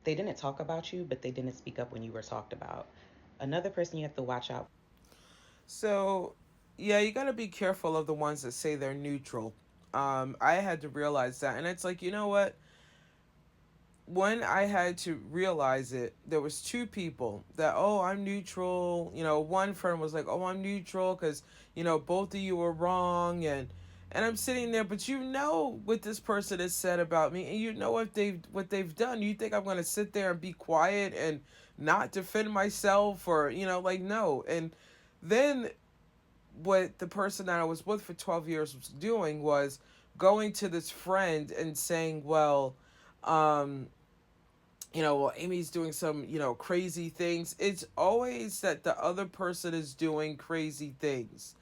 They didn't talk about you, but they didn't speak up when you were talked about. Another person you have to watch out. So, yeah, you got to be careful of the ones that say they're neutral. I had to realize that, and it's like, you know what? When I had to realize it, there was two people that, oh, I'm neutral. One friend was like, oh, I'm neutral because both of you were wrong, and I'm sitting there, but what this person has said about me, and what they've done. You think I'm gonna sit there and be quiet and not defend myself, or like, no. And then what the person that I was with for 12 years was doing was going to this friend and saying, well, um, well, Amy's doing some, crazy things. It's always that the other person is doing crazy things,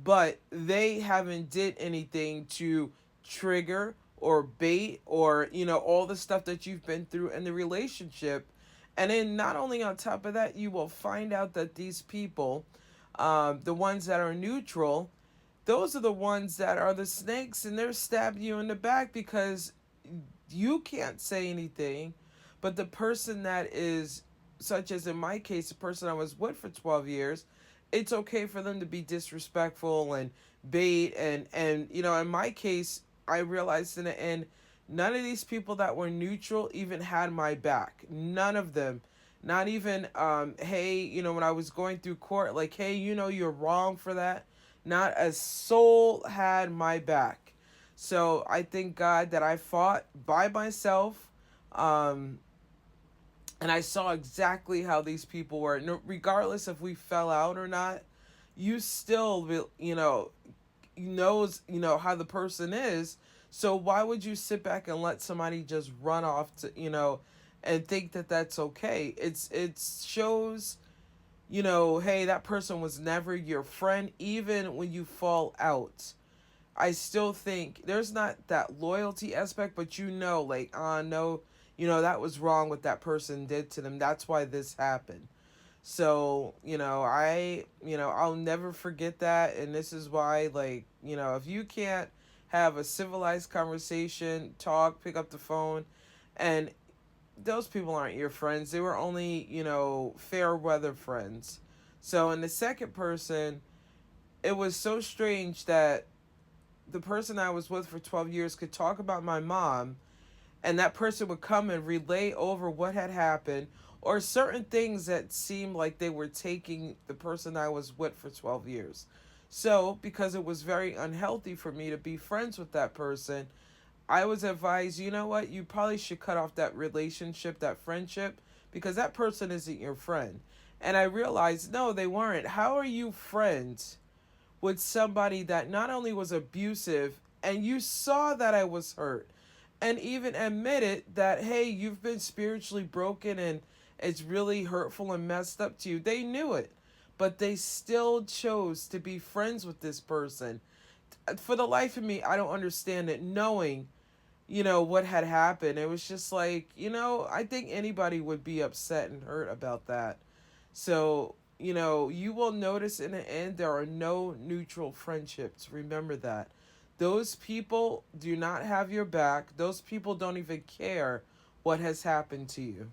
but they haven't did anything to trigger or bait or, all the stuff that you've been through in the relationship. And then not only on top of that, you will find out that these people, the ones that are neutral, those are the ones that are the snakes, and they're stabbing you in the back because you can't say anything, but the person that is, such as in my case, the person I was with for 12 years, it's okay for them to be disrespectful and bait, and in my case, I realized in the end, none of these people that were neutral even had my back. None of them. Not even, hey, when I was going through court, like, hey, you're wrong for that. Not a soul had my back. So I thank God that I fought by myself, um, and I saw exactly how these people were. No, regardless if we fell out or not, you still will, knows how the person is. So why would you sit back and let somebody just run off to and think that that's okay? It shows, hey, that person was never your friend, even when you fall out. I still think there's not that loyalty aspect, but like, no, that was wrong what that person did to them. That's why this happened. So, I'll never forget that. And this is why, like, if you can't have a civilized conversation, talk, pick up the phone, and those people aren't your friends. They were only, fair weather friends. So, in the second person, it was so strange that the person I was with for 12 years could talk about my mom, and that person would come and relay over what had happened or certain things that seemed like they were taking the person I was with for 12 years. So, because it was very unhealthy for me to be friends with that person, I was advised, you know what, you probably should cut off that relationship, that friendship, because that person isn't your friend. And I realized, no, they weren't. How are you friends with somebody that not only was abusive and you saw that I was hurt and even admitted that, hey, you've been spiritually broken and it's really hurtful and messed up to you? They knew it, but they still chose to be friends with this person. For the life of me, I don't understand it, knowing what had happened. It was just like, I think anybody would be upset and hurt about that. So, you will notice in the end there are no neutral friendships. Remember that. Those people do not have your back. Those people don't even care what has happened to you.